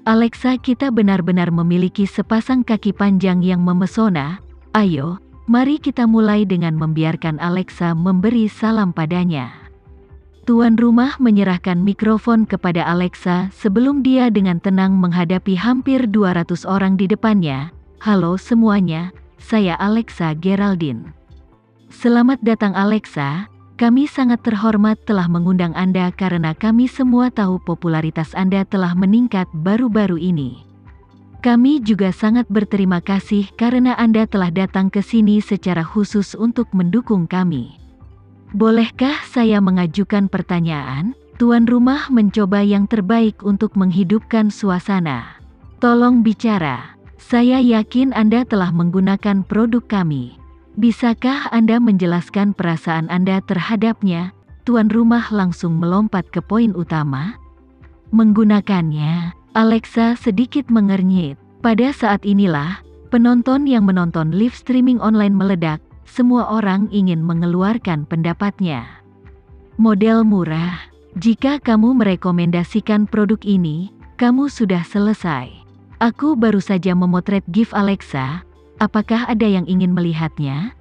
Alexa, kita benar-benar memiliki sepasang kaki panjang yang memesona. Ayo, mari kita mulai dengan membiarkan Alexa memberi salam padanya. Tuan rumah menyerahkan mikrofon kepada Alexa sebelum dia dengan tenang menghadapi hampir 200 orang di depannya. Halo semuanya, saya Alexa Geraldine. Selamat datang Alexa. Kami sangat terhormat telah mengundang Anda karena kami semua tahu popularitas Anda telah meningkat baru-baru ini. Kami juga sangat berterima kasih karena Anda telah datang ke sini secara khusus untuk mendukung kami. Bolehkah saya mengajukan pertanyaan? Tuan rumah mencoba yang terbaik untuk menghidupkan suasana. Tolong bicara. Saya yakin Anda telah menggunakan produk kami. Bisakah Anda menjelaskan perasaan Anda terhadapnya? Tuan rumah langsung melompat ke poin utama. Menggunakannya, Alexa sedikit mengernyit. Pada saat inilah, penonton yang menonton live streaming online meledak. Semua orang ingin mengeluarkan pendapatnya. Model murah. Jika kamu merekomendasikan produk ini, kamu sudah selesai. Aku baru saja memotret GIF Alexa. Apakah ada yang ingin melihatnya?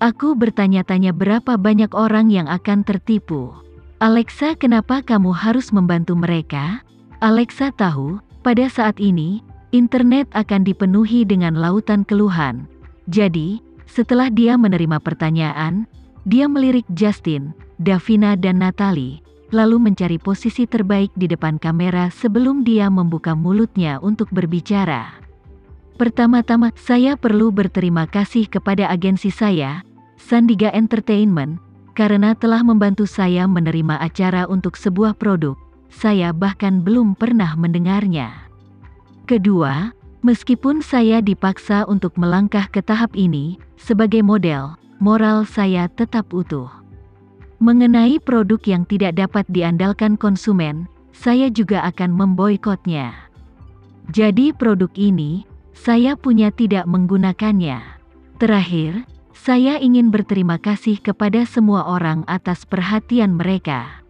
Aku bertanya-tanya berapa banyak orang yang akan tertipu. Alexa, kenapa kamu harus membantu mereka? Alexa tahu, pada saat ini, internet akan dipenuhi dengan lautan keluhan. Jadi, setelah dia menerima pertanyaan, dia melirik Justin, Davina dan Natalie, lalu mencari posisi terbaik di depan kamera sebelum dia membuka mulutnya untuk berbicara. Pertama-tama, saya perlu berterima kasih kepada agensi saya, Sandiga Entertainment, karena telah membantu saya menerima acara untuk sebuah produk. Saya bahkan belum pernah mendengarnya. Kedua, meskipun saya dipaksa untuk melangkah ke tahap ini, sebagai model, moral saya tetap utuh. Mengenai produk yang tidak dapat diandalkan konsumen, saya juga akan memboikotnya. Jadi produk ini, saya punya tidak menggunakannya. Terakhir, saya ingin berterima kasih kepada semua orang atas perhatian mereka.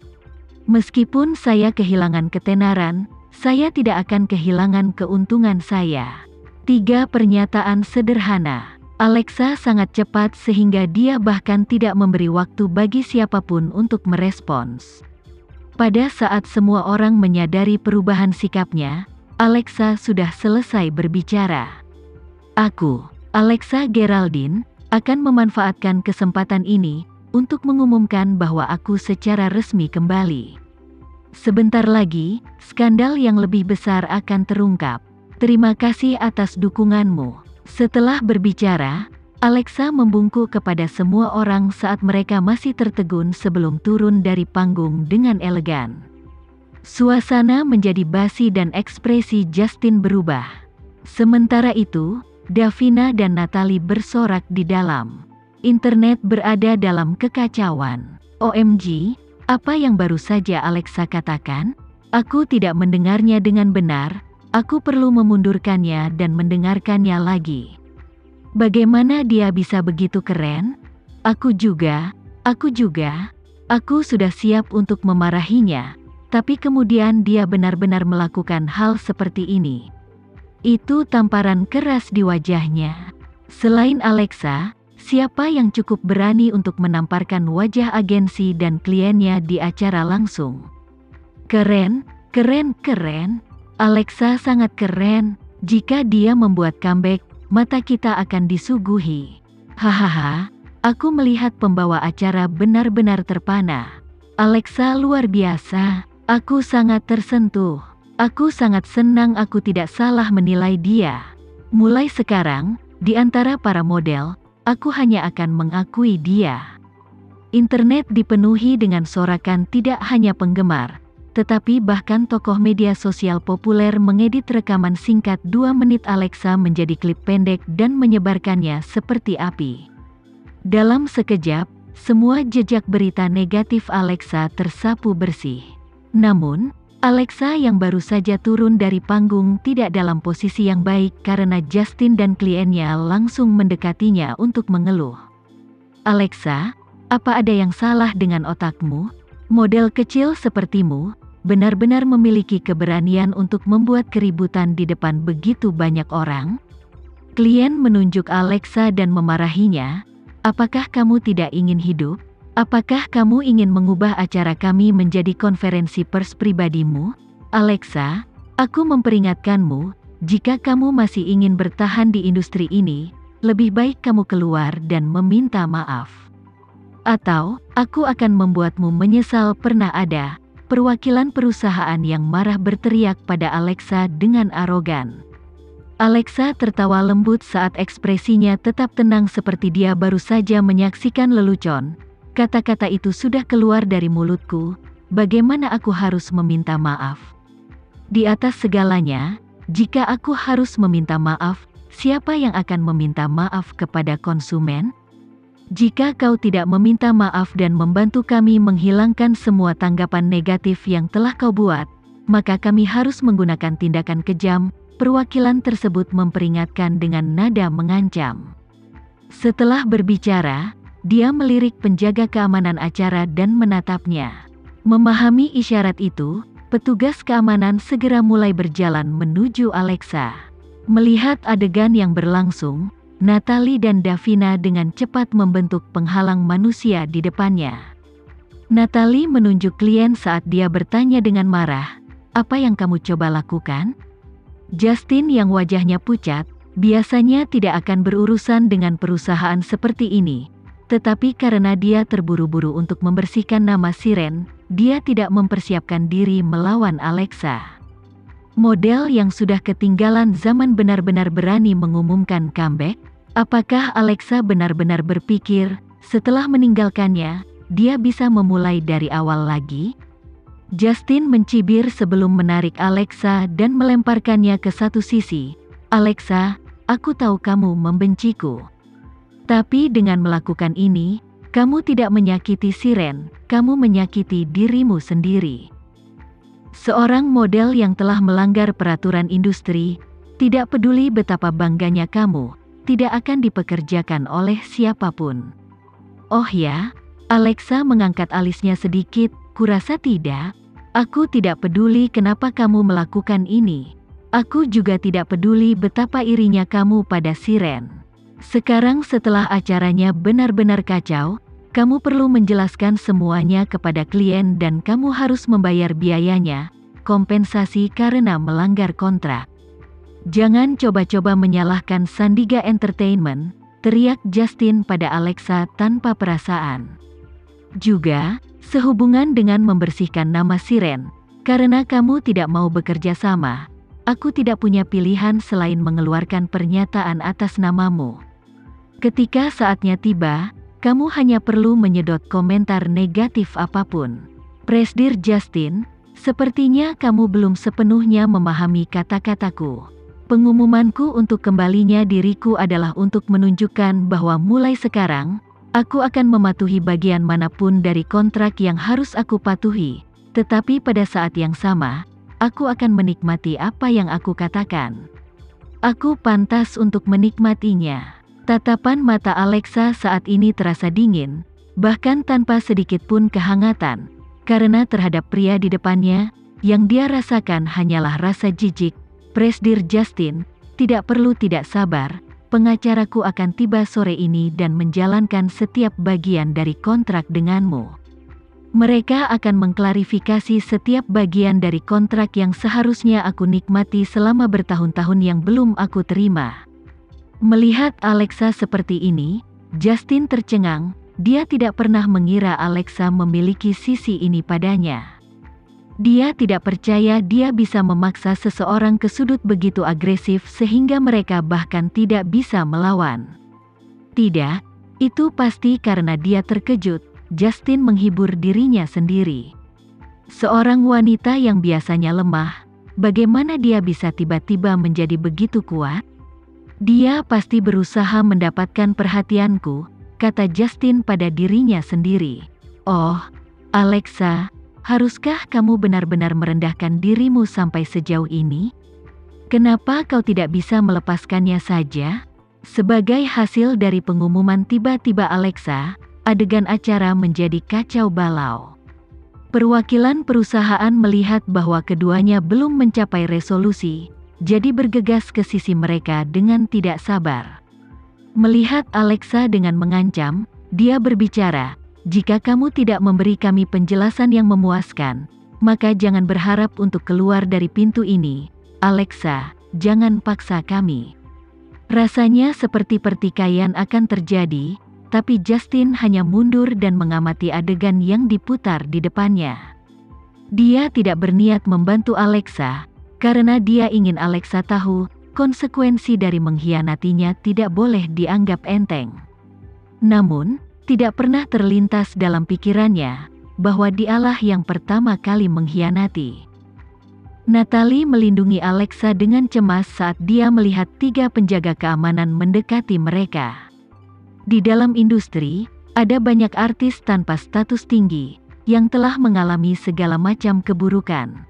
Meskipun saya kehilangan ketenaran, saya tidak akan kehilangan keuntungan saya. 3 pernyataan sederhana. Alexa sangat cepat sehingga dia bahkan tidak memberi waktu bagi siapapun untuk merespons. Pada saat semua orang menyadari perubahan sikapnya, Alexa sudah selesai berbicara. Aku, Alexa Geraldine, akan memanfaatkan kesempatan ini untuk mengumumkan bahwa aku secara resmi kembali. Sebentar lagi, skandal yang lebih besar akan terungkap. Terima kasih atas dukunganmu. Setelah berbicara, Alexa membungkuk kepada semua orang saat mereka masih tertegun sebelum turun dari panggung dengan elegan. Suasana menjadi basi dan ekspresi Justin berubah. Sementara itu, Davina dan Natalie bersorak di dalam. Internet berada dalam kekacauan. OMG, apa yang baru saja Alexa katakan? Aku tidak mendengarnya dengan benar, aku perlu memundurkannya dan mendengarkannya lagi. Bagaimana dia bisa begitu keren? Aku juga, aku sudah siap untuk memarahinya. Tapi kemudian dia benar-benar melakukan hal seperti ini. Itu tamparan keras di wajahnya. Selain Alexa, siapa yang cukup berani untuk menamparkan wajah agensi dan kliennya di acara langsung? Keren, keren, keren. Alexa sangat keren. Jika dia membuat comeback, mata kita akan disuguhi. Hahaha, aku melihat pembawa acara benar-benar terpana. Alexa luar biasa. Aku sangat tersentuh. Aku sangat senang aku tidak salah menilai dia. Mulai sekarang, di antara para model, aku hanya akan mengakui dia. Internet dipenuhi dengan sorakan tidak hanya penggemar, tetapi bahkan tokoh media sosial populer mengedit rekaman singkat 2 menit Alexa menjadi klip pendek dan menyebarkannya seperti api. Dalam sekejap, semua jejak berita negatif Alexa tersapu bersih. Namun, Alexa yang baru saja turun dari panggung tidak dalam posisi yang baik karena Justin dan kliennya langsung mendekatinya untuk mengeluh. Alexa, apa ada yang salah dengan otakmu? Model kecil sepertimu, benar-benar memiliki keberanian untuk membuat keributan di depan begitu banyak orang? Klien menunjuk Alexa dan memarahinya. Apakah kamu tidak ingin hidup? Apakah kamu ingin mengubah acara kami menjadi konferensi pers pribadimu? Alexa, aku memperingatkanmu, jika kamu masih ingin bertahan di industri ini, lebih baik kamu keluar dan meminta maaf. Atau, aku akan membuatmu menyesal pernah ada. Perwakilan perusahaan yang marah berteriak pada Alexa dengan arogan. Alexa tertawa lembut saat ekspresinya tetap tenang seperti dia baru saja menyaksikan lelucon. Kata-kata itu sudah keluar dari mulutku, bagaimana aku harus meminta maaf? Di atas segalanya, jika aku harus meminta maaf, siapa yang akan meminta maaf kepada konsumen? Jika kau tidak meminta maaf dan membantu kami menghilangkan semua tanggapan negatif yang telah kau buat, maka kami harus menggunakan tindakan kejam, perwakilan tersebut memperingatkan dengan nada mengancam. Setelah berbicara, dia melirik penjaga keamanan acara dan menatapnya. Memahami isyarat itu, petugas keamanan segera mulai berjalan menuju Alexa. Melihat adegan yang berlangsung, Natalie dan Davina dengan cepat membentuk penghalang manusia di depannya. Natalie menunjuk klien saat dia bertanya dengan marah, "Apa yang kamu coba lakukan?" Justin yang wajahnya pucat, biasanya tidak akan berurusan dengan perusahaan seperti ini. Tetapi karena dia terburu-buru untuk membersihkan nama Siren, dia tidak mempersiapkan diri melawan Alexa. Model yang sudah ketinggalan zaman benar-benar berani mengumumkan comeback. Apakah Alexa benar-benar berpikir, setelah meninggalkannya, dia bisa memulai dari awal lagi? Justin mencibir sebelum menarik Alexa dan melemparkannya ke satu sisi. "Alexa, aku tahu kamu membenciku. Tapi dengan melakukan ini, kamu tidak menyakiti Siren, kamu menyakiti dirimu sendiri." Seorang model yang telah melanggar peraturan industri, tidak peduli betapa bangganya kamu, tidak akan dipekerjakan oleh siapapun. Oh ya, Alexa mengangkat alisnya sedikit, kurasa tidak. Aku tidak peduli kenapa kamu melakukan ini. Aku juga tidak peduli betapa irinya kamu pada Siren. Sekarang setelah acaranya benar-benar kacau, kamu perlu menjelaskan semuanya kepada klien dan kamu harus membayar biayanya, kompensasi karena melanggar kontrak. Jangan coba-coba menyalahkan Sandiga Entertainment, teriak Justin pada Alexa tanpa perasaan. Juga, sehubungan dengan membersihkan nama Siren, karena kamu tidak mau bekerja sama, aku tidak punya pilihan selain mengeluarkan pernyataan atas namamu. Ketika saatnya tiba, kamu hanya perlu menyedot komentar negatif apapun. Presdir Justin, sepertinya kamu belum sepenuhnya memahami kata-kataku. Pengumumanku untuk kembalinya diriku adalah untuk menunjukkan bahwa mulai sekarang, aku akan mematuhi bagian manapun dari kontrak yang harus aku patuhi. Tetapi pada saat yang sama, aku akan menikmati apa yang aku katakan. Aku pantas untuk menikmatinya. Tatapan mata Alexa saat ini terasa dingin, bahkan tanpa sedikit pun kehangatan, karena terhadap pria di depannya, yang dia rasakan hanyalah rasa jijik. Presdir Justin, tidak perlu tidak sabar, pengacaraku akan tiba sore ini dan menjalankan setiap bagian dari kontrak denganmu. Mereka akan mengklarifikasi setiap bagian dari kontrak yang seharusnya aku nikmati selama bertahun-tahun yang belum aku terima. Melihat Alexa seperti ini, Justin tercengang, dia tidak pernah mengira Alexa memiliki sisi ini padanya. Dia tidak percaya dia bisa memaksa seseorang ke sudut begitu agresif sehingga mereka bahkan tidak bisa melawan. Tidak, itu pasti karena dia terkejut. Justin menghibur dirinya sendiri. Seorang wanita yang biasanya lemah, bagaimana dia bisa tiba-tiba menjadi begitu kuat? Dia pasti berusaha mendapatkan perhatianku, kata Justin pada dirinya sendiri. Oh, Alexa, haruskah kamu benar-benar merendahkan dirimu sampai sejauh ini? Kenapa kau tidak bisa melepaskannya saja? Sebagai hasil dari pengumuman tiba-tiba Alexa, adegan acara menjadi kacau balau. Perwakilan perusahaan melihat bahwa keduanya belum mencapai resolusi, jadi bergegas ke sisi mereka dengan tidak sabar. Melihat Alexa dengan mengancam, dia berbicara, "Jika kamu tidak memberi kami penjelasan yang memuaskan, maka jangan berharap untuk keluar dari pintu ini. Alexa, jangan paksa kami." Rasanya seperti pertikaian akan terjadi, tapi Justin hanya mundur dan mengamati adegan yang diputar di depannya. Dia tidak berniat membantu Alexa, karena dia ingin Alexa tahu, konsekuensi dari mengkhianatinya tidak boleh dianggap enteng. Namun, tidak pernah terlintas dalam pikirannya, bahwa dialah yang pertama kali mengkhianati. Natalie melindungi Alexa dengan cemas saat dia melihat 3 penjaga keamanan mendekati mereka. Di dalam industri, ada banyak artis tanpa status tinggi, yang telah mengalami segala macam keburukan.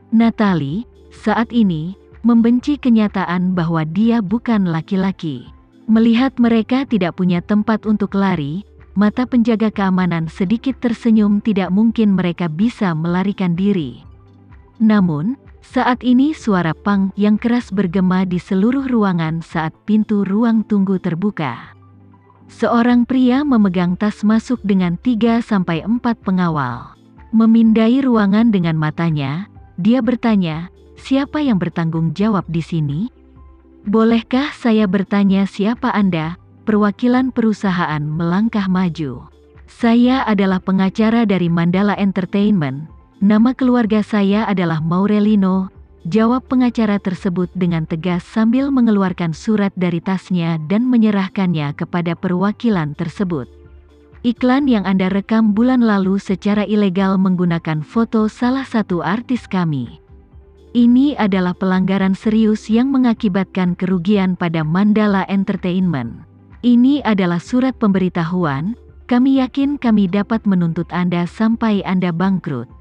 Natalie, saat ini, membenci kenyataan bahwa dia bukan laki-laki. Melihat mereka tidak punya tempat untuk lari, mata penjaga keamanan sedikit tersenyum. Tidak mungkin mereka bisa melarikan diri. Namun, saat ini suara pang yang keras bergema di seluruh ruangan saat pintu ruang tunggu terbuka. Seorang pria memegang tas masuk dengan 3-4 pengawal. Memindai ruangan dengan matanya, dia bertanya, "Siapa yang bertanggung jawab di sini? Bolehkah saya bertanya siapa Anda?" Perwakilan perusahaan melangkah maju. "Saya adalah pengacara dari Mandala Entertainment. Nama keluarga saya adalah Maurelino," jawab pengacara tersebut dengan tegas sambil mengeluarkan surat dari tasnya dan menyerahkannya kepada perwakilan tersebut. "Iklan yang Anda rekam bulan lalu secara ilegal menggunakan foto salah satu artis kami. Ini adalah pelanggaran serius yang mengakibatkan kerugian pada Mandala Entertainment. Ini adalah surat pemberitahuan, kami yakin kami dapat menuntut Anda sampai Anda bangkrut."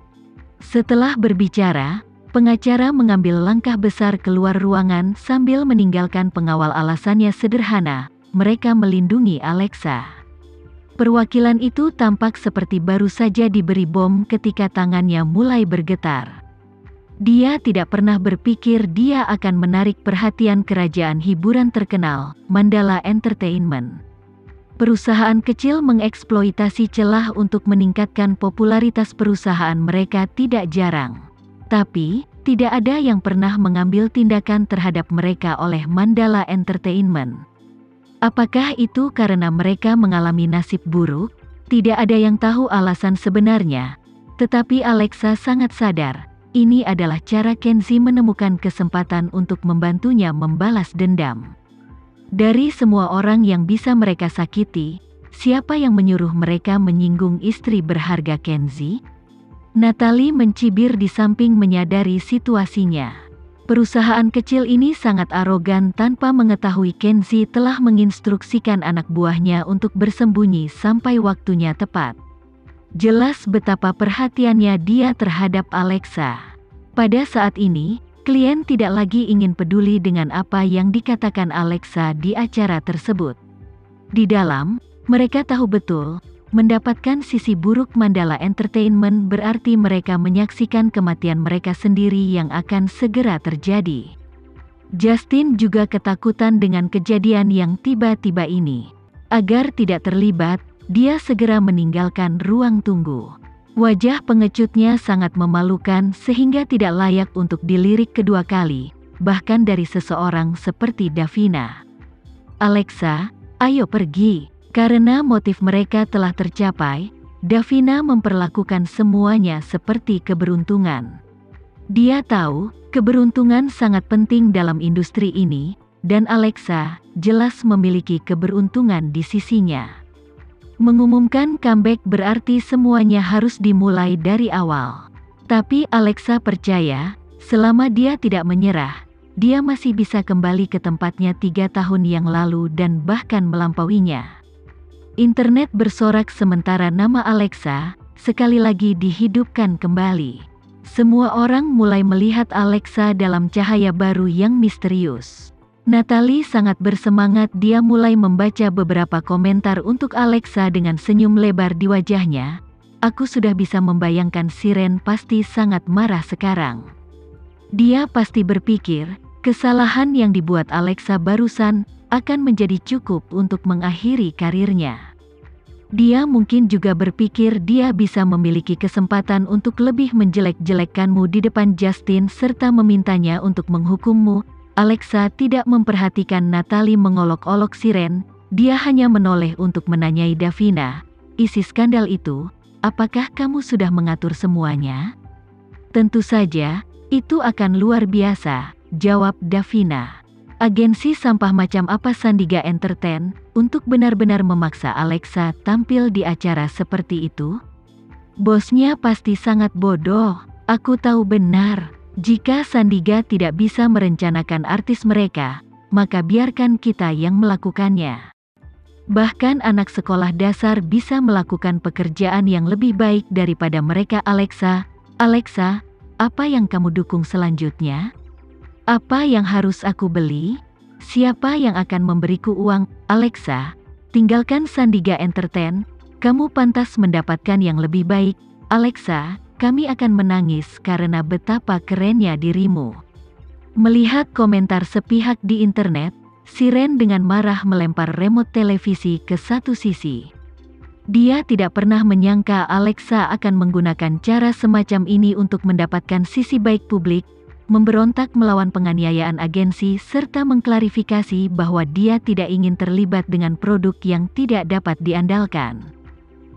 Setelah berbicara, pengacara mengambil langkah besar keluar ruangan sambil meninggalkan pengawal. Alasannya sederhana, mereka melindungi Alexa. Perwakilan itu tampak seperti baru saja diberi bom ketika tangannya mulai bergetar. Dia tidak pernah berpikir dia akan menarik perhatian kerajaan hiburan terkenal, Mandala Entertainment. Perusahaan kecil mengeksploitasi celah untuk meningkatkan popularitas perusahaan mereka tidak jarang. Tapi, tidak ada yang pernah mengambil tindakan terhadap mereka oleh Mandala Entertainment. Apakah itu karena mereka mengalami nasib buruk? Tidak ada yang tahu alasan sebenarnya. Tetapi Alexa sangat sadar, ini adalah cara Kenzie menemukan kesempatan untuk membantunya membalas dendam. Dari semua orang yang bisa mereka sakiti, siapa yang menyuruh mereka menyinggung istri berharga Kenzie? Natalie mencibir di samping menyadari situasinya. Perusahaan kecil ini sangat arogan tanpa mengetahui Kenzie telah menginstruksikan anak buahnya untuk bersembunyi sampai waktunya tepat. Jelas betapa perhatiannya dia terhadap Alexa. Pada saat ini, klien tidak lagi ingin peduli dengan apa yang dikatakan Alexa di acara tersebut. Di dalam, mereka tahu betul, mendapatkan sisi buruk Mandala Entertainment berarti mereka menyaksikan kematian mereka sendiri yang akan segera terjadi. Justin juga ketakutan dengan kejadian yang tiba-tiba ini. Agar tidak terlibat, dia segera meninggalkan ruang tunggu. Wajah pengecutnya sangat memalukan sehingga tidak layak untuk dilirik kedua kali, bahkan dari seseorang seperti Davina. "Alexa, ayo pergi." Karena motif mereka telah tercapai, Davina memperlakukan semuanya seperti keberuntungan. Dia tahu, keberuntungan sangat penting dalam industri ini, dan Alexa jelas memiliki keberuntungan di sisinya. Mengumumkan comeback berarti semuanya harus dimulai dari awal. Tapi Alexa percaya, selama dia tidak menyerah, dia masih bisa kembali ke tempatnya 3 tahun yang lalu dan bahkan melampauinya. Internet bersorak sementara nama Alexa sekali lagi dihidupkan kembali. Semua orang mulai melihat Alexa dalam cahaya baru yang misterius. Natalie sangat bersemangat. Dia mulai membaca beberapa komentar untuk Alexa dengan senyum lebar di wajahnya. Aku sudah bisa membayangkan Siren pasti sangat marah sekarang. Dia pasti berpikir, kesalahan yang dibuat Alexa barusan akan menjadi cukup untuk mengakhiri karirnya. Dia mungkin juga berpikir dia bisa memiliki kesempatan untuk lebih menjelek-jelekkanmu di depan Justin serta memintanya untuk menghukummu. Alexa tidak memperhatikan Natalie mengolok-olok Siren, dia hanya menoleh untuk menanyai Davina, isi skandal itu, apakah kamu sudah mengatur semuanya? Tentu saja, itu akan luar biasa, jawab Davina. Agensi sampah macam apa Sandiga Entertain untuk benar-benar memaksa Alexa tampil di acara seperti itu? Bosnya pasti sangat bodoh. Aku tahu benar, jika Sandiga tidak bisa merencanakan artis mereka, maka biarkan kita yang melakukannya. Bahkan anak sekolah dasar bisa melakukan pekerjaan yang lebih baik daripada mereka. Alexa, apa yang kamu dukung selanjutnya? Apa yang harus aku beli? Siapa yang akan memberiku uang? Alexa, tinggalkan Sandiga Entertain, kamu pantas mendapatkan yang lebih baik. Alexa, kami akan menangis karena betapa kerennya dirimu. Melihat komentar sepihak di internet, Siren dengan marah melempar remote televisi ke satu sisi. Dia tidak pernah menyangka Alexa akan menggunakan cara semacam ini untuk mendapatkan sisi baik publik, memberontak melawan penganiayaan agensi serta mengklarifikasi bahwa dia tidak ingin terlibat dengan produk yang tidak dapat diandalkan.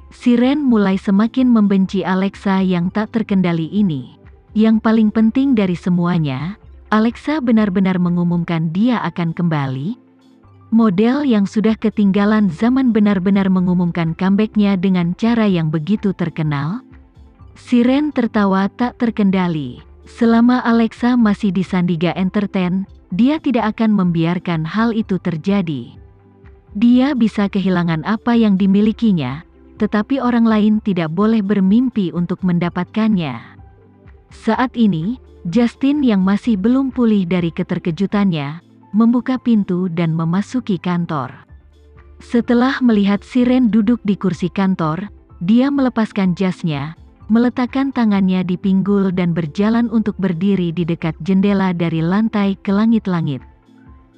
Siren mulai semakin membenci Alexa yang tak terkendali ini. Yang paling penting dari semuanya, Alexa benar-benar mengumumkan dia akan kembali. Model yang sudah ketinggalan zaman benar-benar mengumumkan comeback-nya dengan cara yang begitu terkenal. Siren tertawa tak terkendali. Selama Alexa masih di Sandiga Entertain, dia tidak akan membiarkan hal itu terjadi. Dia bisa kehilangan apa yang dimilikinya, tetapi orang lain tidak boleh bermimpi untuk mendapatkannya. Saat ini, Justin yang masih belum pulih dari keterkejutannya, membuka pintu dan memasuki kantor. Setelah melihat Siren duduk di kursi kantor, dia melepaskan jasnya, meletakkan tangannya di pinggul dan berjalan untuk berdiri di dekat jendela dari lantai ke langit-langit.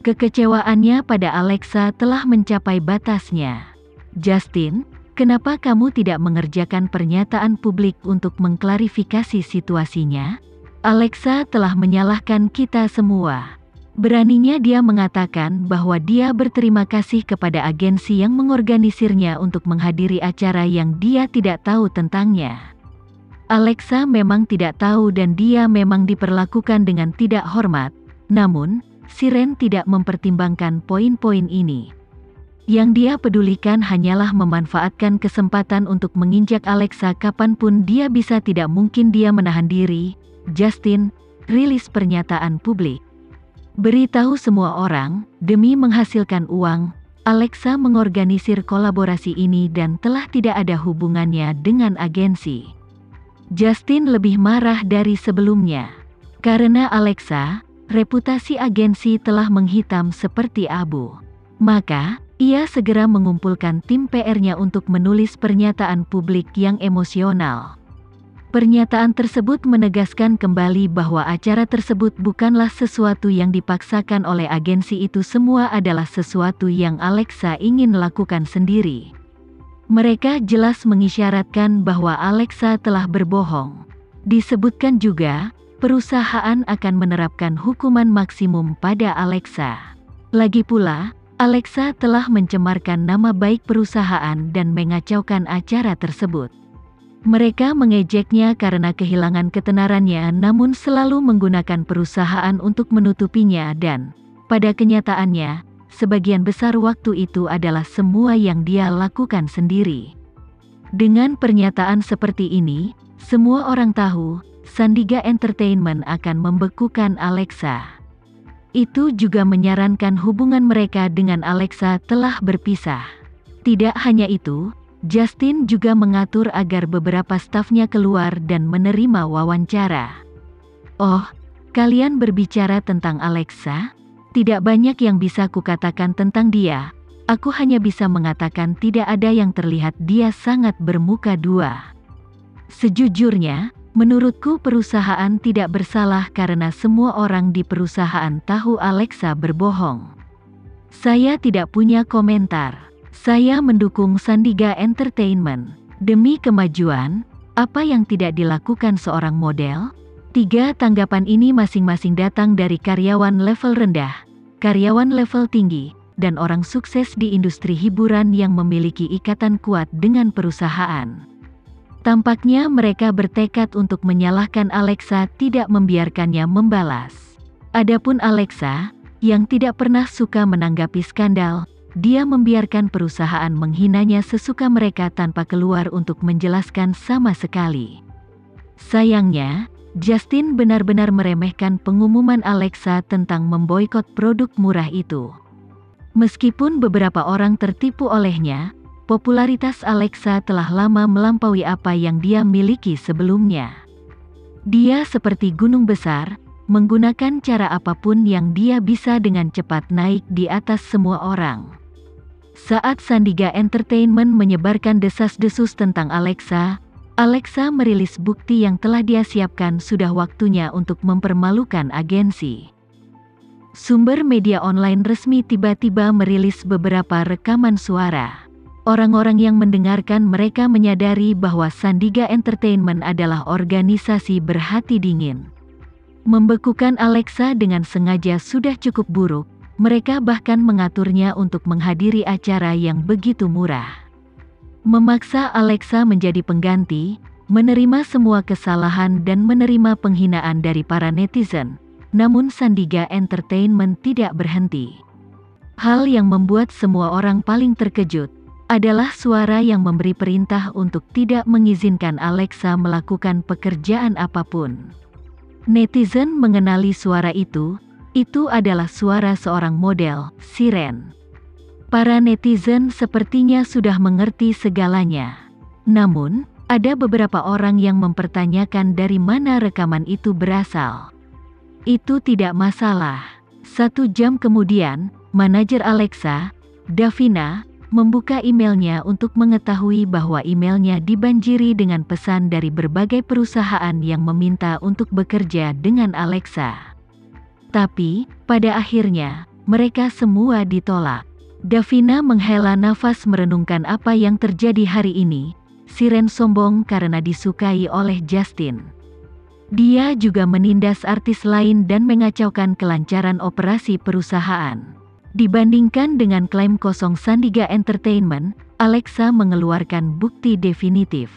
Kekecewaannya pada Alexa telah mencapai batasnya. Justin, kenapa kamu tidak mengerjakan pernyataan publik untuk mengklarifikasi situasinya? Alexa telah menyalahkan kita semua. Beraninya dia mengatakan bahwa dia berterima kasih kepada agensi yang mengorganisirnya untuk menghadiri acara yang dia tidak tahu tentangnya. Alexa memang tidak tahu dan dia memang diperlakukan dengan tidak hormat, namun, Siren tidak mempertimbangkan poin-poin ini. Yang dia pedulikan hanyalah memanfaatkan kesempatan untuk menginjak Alexa kapanpun dia bisa. Tidak mungkin dia menahan diri. Justin, rilis pernyataan publik. Beritahu semua orang, demi menghasilkan uang, Alexa mengorganisir kolaborasi ini dan telah tidak ada hubungannya dengan agensi. Justin lebih marah dari sebelumnya. Karena Alexa, reputasi agensi telah menghitam seperti abu. Maka, ia segera mengumpulkan tim PR-nya untuk menulis pernyataan publik yang emosional. Pernyataan tersebut menegaskan kembali bahwa acara tersebut bukanlah sesuatu yang dipaksakan oleh agensi, itu semua adalah sesuatu yang Alexa ingin lakukan sendiri. Mereka jelas mengisyaratkan bahwa Alexa telah berbohong. Disebutkan juga, perusahaan akan menerapkan hukuman maksimum pada Alexa. Lagi pula, Alexa telah mencemarkan nama baik perusahaan dan mengacaukan acara tersebut. Mereka mengejeknya karena kehilangan ketenarannya, namun selalu menggunakan perusahaan untuk menutupinya dan, pada kenyataannya, sebagian besar waktu itu adalah semua yang dia lakukan sendiri. Dengan pernyataan seperti ini, semua orang tahu, Sandiga Entertainment akan membekukan Alexa. Itu juga menyarankan hubungan mereka dengan Alexa telah berpisah. Tidak hanya itu, Justin juga mengatur agar beberapa stafnya keluar dan menerima wawancara. Oh, kalian berbicara tentang Alexa? Tidak banyak yang bisa kukatakan tentang dia. Aku hanya bisa mengatakan tidak ada yang terlihat dia sangat bermuka dua. Sejujurnya, menurutku perusahaan tidak bersalah karena semua orang di perusahaan tahu Alexa berbohong. Saya tidak punya komentar. Saya mendukung Sandiga Entertainment. Demi kemajuan, apa yang tidak dilakukan seorang model? 3 tanggapan ini masing-masing datang dari karyawan level rendah, karyawan level tinggi, dan orang sukses di industri hiburan yang memiliki ikatan kuat dengan perusahaan. Tampaknya mereka bertekad untuk menyalahkan Alexa, tidak membiarkannya membalas. Adapun Alexa, yang tidak pernah suka menanggapi skandal, dia membiarkan perusahaan menghinanya sesuka mereka tanpa keluar untuk menjelaskan sama sekali. Sayangnya, Justin benar-benar meremehkan pengumuman Alexa tentang memboikot produk murah itu. Meskipun beberapa orang tertipu olehnya, popularitas Alexa telah lama melampaui apa yang dia miliki sebelumnya. Dia seperti gunung besar, menggunakan cara apapun yang dia bisa dengan cepat naik di atas semua orang. Saat Sandiga Entertainment menyebarkan desas-desus tentang Alexa, Alexa merilis bukti yang telah dia siapkan. Sudah waktunya untuk mempermalukan agensi. Sumber media online resmi tiba-tiba merilis beberapa rekaman suara. Orang-orang yang mendengarkan mereka menyadari bahwa Sandiga Entertainment adalah organisasi berhati dingin. Membekukan Alexa dengan sengaja sudah cukup buruk. Mereka bahkan mengaturnya untuk menghadiri acara yang begitu murah. Memaksa Alexa menjadi pengganti, menerima semua kesalahan dan menerima penghinaan dari para netizen. Namun Sandiga Entertainment tidak berhenti. Hal yang membuat semua orang paling terkejut adalah suara yang memberi perintah untuk tidak mengizinkan Alexa melakukan pekerjaan apapun. Netizen mengenali suara itu adalah suara seorang model, Siren. Para netizen sepertinya sudah mengerti segalanya. Namun, ada beberapa orang yang mempertanyakan dari mana rekaman itu berasal. Itu tidak masalah. 1 jam kemudian, manajer Alexa, Davina, membuka emailnya untuk mengetahui bahwa emailnya dibanjiri dengan pesan dari berbagai perusahaan yang meminta untuk bekerja dengan Alexa. Tapi, pada akhirnya, mereka semua ditolak. Davina menghela nafas merenungkan apa yang terjadi hari ini. Siren sombong karena disukai oleh Justin. Dia juga menindas artis lain dan mengacaukan kelancaran operasi perusahaan. Dibandingkan dengan klaim kosong Sandiga Entertainment, Alexa mengeluarkan bukti definitif.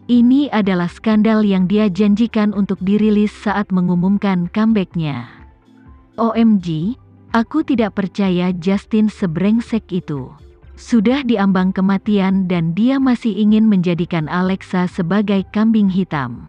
Ini adalah skandal yang dia janjikan untuk dirilis saat mengumumkan comeback-nya. OMG, aku tidak percaya Justin sebrengsek itu. Sudah diambang kematian dan dia masih ingin menjadikan Alexa sebagai kambing hitam.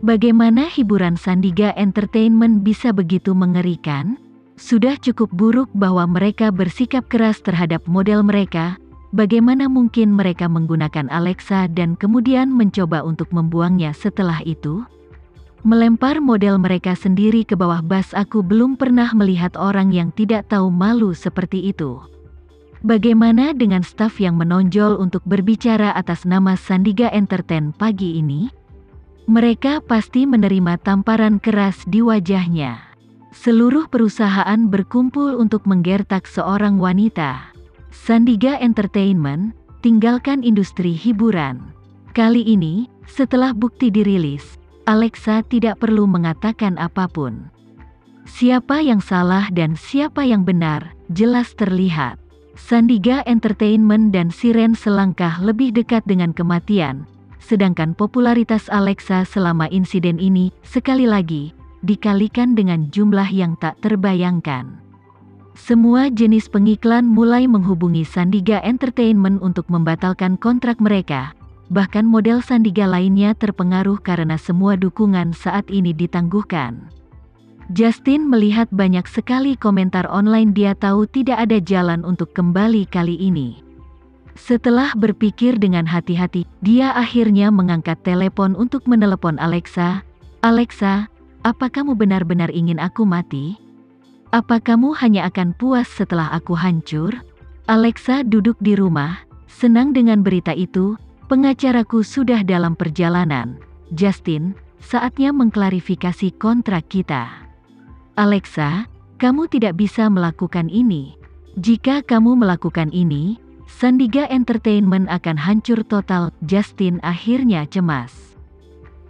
Bagaimana hiburan Sandiga Entertainment bisa begitu mengerikan? Sudah cukup buruk bahwa mereka bersikap keras terhadap model mereka. Bagaimana mungkin mereka menggunakan Alexa dan kemudian mencoba untuk membuangnya setelah itu? Melempar model mereka sendiri ke bawah bas. Aku belum pernah melihat orang yang tidak tahu malu seperti itu. Bagaimana dengan staf yang menonjol untuk berbicara atas nama Sandiga Entertain pagi ini? Mereka pasti menerima tamparan keras di wajahnya. Seluruh perusahaan berkumpul untuk menggertak seorang wanita. Sandiga Entertainment, tinggalkan industri hiburan. Kali ini, setelah bukti dirilis, Alexa tidak perlu mengatakan apapun. Siapa yang salah dan siapa yang benar, jelas terlihat. Sandiga Entertainment dan Siren selangkah lebih dekat dengan kematian, sedangkan popularitas Alexa selama insiden ini, sekali lagi, dikalikan dengan jumlah yang tak terbayangkan. Semua jenis pengiklan mulai menghubungi Sandiga Entertainment untuk membatalkan kontrak mereka. Bahkan model Sandiga lainnya terpengaruh karena semua dukungan saat ini ditangguhkan. Justin melihat banyak sekali komentar online. Dia tahu tidak ada jalan untuk kembali kali ini. Setelah berpikir dengan hati-hati, dia akhirnya mengangkat telepon untuk menelepon Alexa. Alexa, apa kamu benar-benar ingin aku mati? Apa kamu hanya akan puas setelah aku hancur? Alexa duduk di rumah, senang dengan berita itu. Pengacaraku sudah dalam perjalanan. Justin, saatnya mengklarifikasi kontrak kita. Alexa, kamu tidak bisa melakukan ini. Jika kamu melakukan ini, Sandiga Entertainment akan hancur total. Justin akhirnya cemas.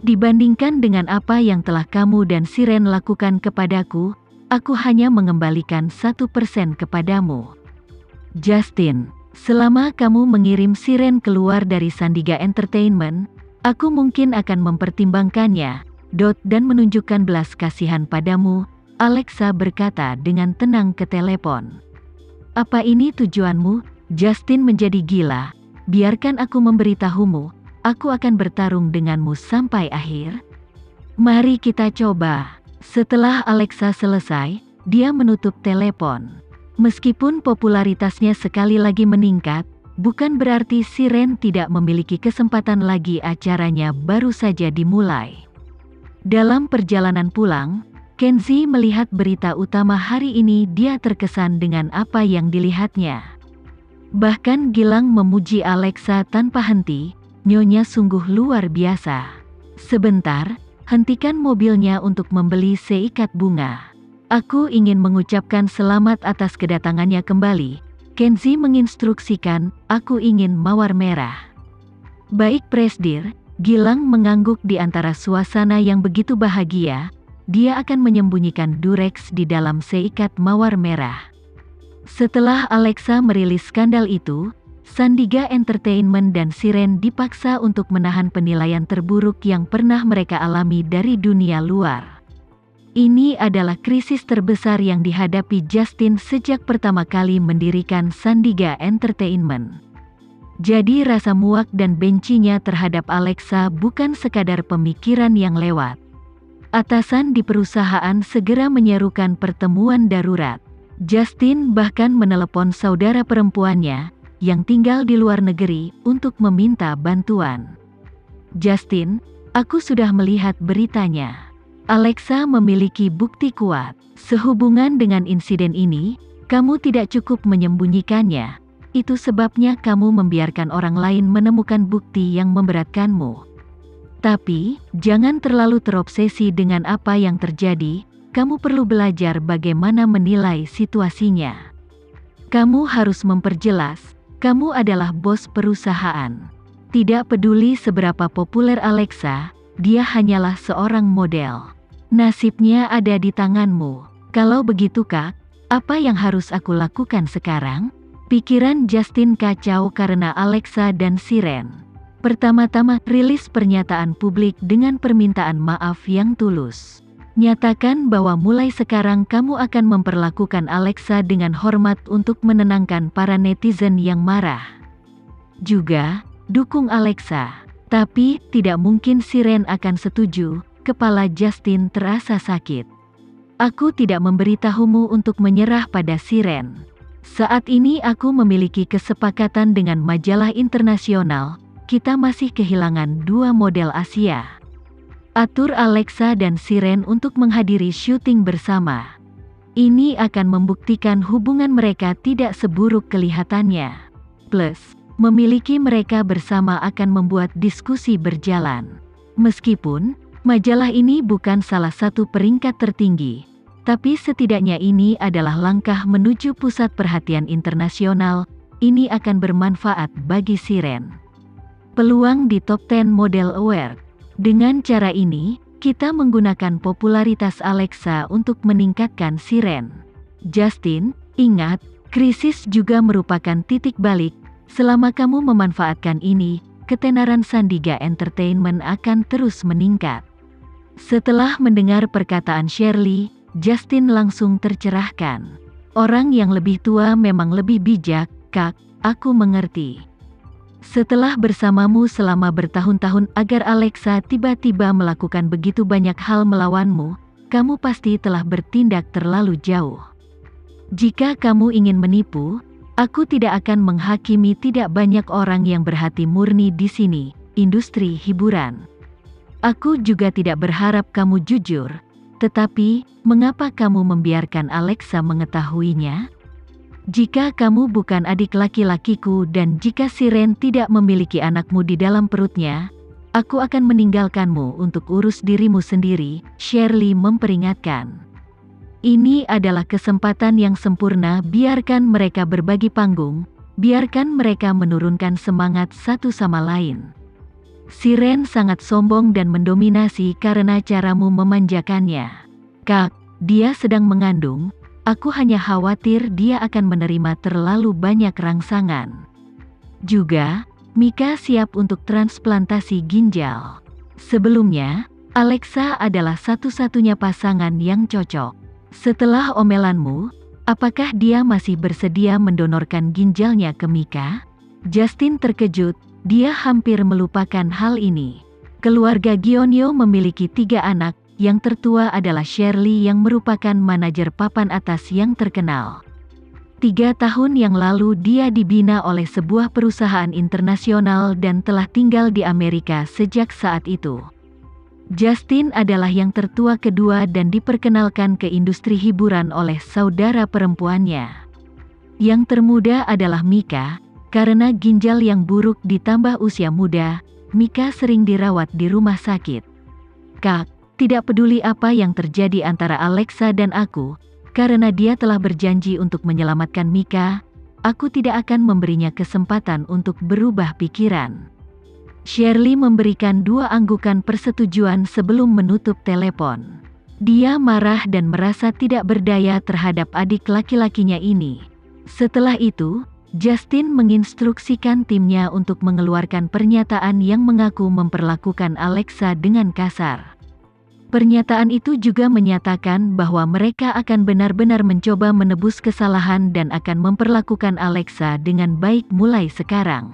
Dibandingkan dengan apa yang telah kamu dan Siren lakukan kepadaku, aku hanya mengembalikan 1% kepadamu. Justin, selama kamu mengirim Siren keluar dari Sandiga Entertainment, aku mungkin akan mempertimbangkannya, dan menunjukkan belas kasihan padamu, Alexa berkata dengan tenang ke telepon. Apa ini tujuanmu? Justin menjadi gila. Biarkan aku memberitahumu, aku akan bertarung denganmu sampai akhir. Mari kita coba. Setelah Alexa selesai, dia menutup telepon. Meskipun popularitasnya sekali lagi meningkat, bukan berarti Siren tidak memiliki kesempatan lagi. Acaranya baru saja dimulai. Dalam perjalanan pulang, Kenzie melihat berita utama hari ini. Dia terkesan dengan apa yang dilihatnya. Bahkan Gilang memuji Alexa tanpa henti, "Nyonya sungguh luar biasa. Sebentar, hentikan mobilnya untuk membeli seikat bunga. Aku ingin mengucapkan selamat atas kedatangannya kembali." Kenzie menginstruksikan, "Aku ingin mawar merah." Baik Presdir, Gilang mengangguk di antara suasana yang begitu bahagia. Dia akan menyembunyikan Durex di dalam seikat mawar merah. Setelah Alexa merilis skandal itu, Sandiga Entertainment dan Siren dipaksa untuk menahan penilaian terburuk yang pernah mereka alami dari dunia luar. Ini adalah krisis terbesar yang dihadapi Justin sejak pertama kali mendirikan Sandiga Entertainment. Jadi rasa muak dan bencinya terhadap Alexa bukan sekadar pemikiran yang lewat. Atasan di perusahaan segera menyerukan pertemuan darurat. Justin bahkan menelepon saudara perempuannya yang tinggal di luar negeri untuk meminta bantuan. "Justin, aku sudah melihat beritanya. Alexa memiliki bukti kuat. Sehubungan dengan insiden ini, kamu tidak cukup menyembunyikannya. Itu sebabnya kamu membiarkan orang lain menemukan bukti yang memberatkanmu. Tapi, jangan terlalu terobsesi dengan apa yang terjadi. Kamu perlu belajar bagaimana menilai situasinya. Kamu harus memperjelas, kamu adalah bos perusahaan. Tidak peduli seberapa populer Alexa, dia hanyalah seorang model. Nasibnya ada di tanganmu. Kalau begitu Kak, apa yang harus aku lakukan sekarang?" Pikiran Justin kacau karena Alexa dan Siren. Pertama-tama, rilis pernyataan publik dengan permintaan maaf yang tulus. Nyatakan bahwa mulai sekarang kamu akan memperlakukan Alexa dengan hormat untuk menenangkan para netizen yang marah. Juga, dukung Alexa. Tapi, tidak mungkin Siren akan setuju. Kepala Justin terasa sakit. "Aku tidak memberitahumu untuk menyerah pada Siren. Saat ini aku memiliki kesepakatan dengan majalah internasional. Kita masih kehilangan 2 model Asia. Atur Alexa dan Siren untuk menghadiri syuting bersama. Ini akan membuktikan hubungan mereka tidak seburuk kelihatannya. Plus, memiliki mereka bersama akan membuat diskusi berjalan. Meskipun majalah ini bukan salah satu peringkat tertinggi, tapi setidaknya ini adalah langkah menuju pusat perhatian internasional. Ini akan bermanfaat bagi Siren. Peluang di Top 10 Model Award. Dengan cara ini, kita menggunakan popularitas Alexa untuk meningkatkan Siren." Justin, ingat, krisis juga merupakan titik balik. Selama kamu memanfaatkan ini, ketenaran Sandiga Entertainment akan terus meningkat. Setelah mendengar perkataan Shirley, Justin langsung tercerahkan. "Orang yang lebih tua memang lebih bijak, Kak, aku mengerti. Setelah bersamamu selama bertahun-tahun agar Alexa tiba-tiba melakukan begitu banyak hal melawanmu, kamu pasti telah bertindak terlalu jauh. Jika kamu ingin menipu, aku tidak akan menghakimi. Tidak banyak orang yang berhati murni di sini, industri hiburan. Aku juga tidak berharap kamu jujur. Tetapi, mengapa kamu membiarkan Alexa mengetahuinya?" Jika kamu bukan adik laki-lakiku dan jika Siren tidak memiliki anakmu di dalam perutnya, aku akan meninggalkanmu untuk urus dirimu sendiri, Shirley memperingatkan. Ini adalah kesempatan yang sempurna, biarkan mereka berbagi panggung, biarkan mereka menurunkan semangat satu sama lain. Siren sangat sombong dan mendominasi karena caramu memanjakannya. Kak, dia sedang mengandung. Aku hanya khawatir dia akan menerima terlalu banyak rangsangan. Juga, Mika siap untuk transplantasi ginjal. Sebelumnya, Alexa adalah satu-satunya pasangan yang cocok. Setelah omelanmu, apakah dia masih bersedia mendonorkan ginjalnya ke Mika? Justin terkejut, dia hampir melupakan hal ini. Keluarga Gionyo memiliki 3 anak. Yang tertua adalah Shirley yang merupakan manajer papan atas yang terkenal. 3 tahun yang lalu dia dibina oleh sebuah perusahaan internasional dan telah tinggal di Amerika sejak saat itu. Justin adalah yang tertua kedua dan diperkenalkan ke industri hiburan oleh saudara perempuannya. Yang termuda adalah Mika, karena ginjal yang buruk ditambah usia muda, Mika sering dirawat di rumah sakit. Kak, tidak peduli apa yang terjadi antara Alexa dan aku, karena dia telah berjanji untuk menyelamatkan Mika, aku tidak akan memberinya kesempatan untuk berubah pikiran. Shirley memberikan 2 anggukan persetujuan sebelum menutup telepon. Dia marah dan merasa tidak berdaya terhadap adik laki-lakinya ini. Setelah itu, Justin menginstruksikan timnya untuk mengeluarkan pernyataan yang mengaku memperlakukan Alexa dengan kasar. Pernyataan itu juga menyatakan bahwa mereka akan benar-benar mencoba menebus kesalahan dan akan memperlakukan Alexa dengan baik mulai sekarang.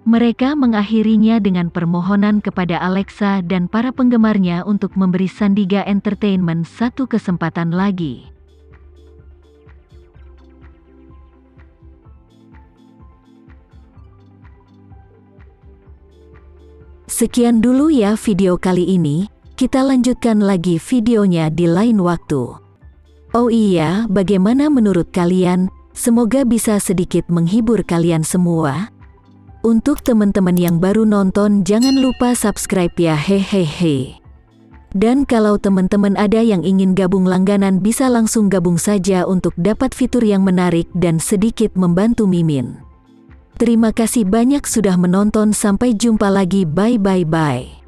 Mereka mengakhirinya dengan permohonan kepada Alexa dan para penggemarnya untuk memberi Sandiga Entertainment 1 kesempatan lagi. Sekian dulu ya video kali ini. Kita lanjutkan lagi videonya di lain waktu. Oh iya, bagaimana menurut kalian? Semoga bisa sedikit menghibur kalian semua. Untuk teman-teman yang baru nonton, jangan lupa subscribe ya, hehehe. Dan kalau teman-teman ada yang ingin gabung langganan, bisa langsung gabung saja untuk dapat fitur yang menarik dan sedikit membantu Mimin. Terima kasih banyak sudah menonton, sampai jumpa lagi, bye.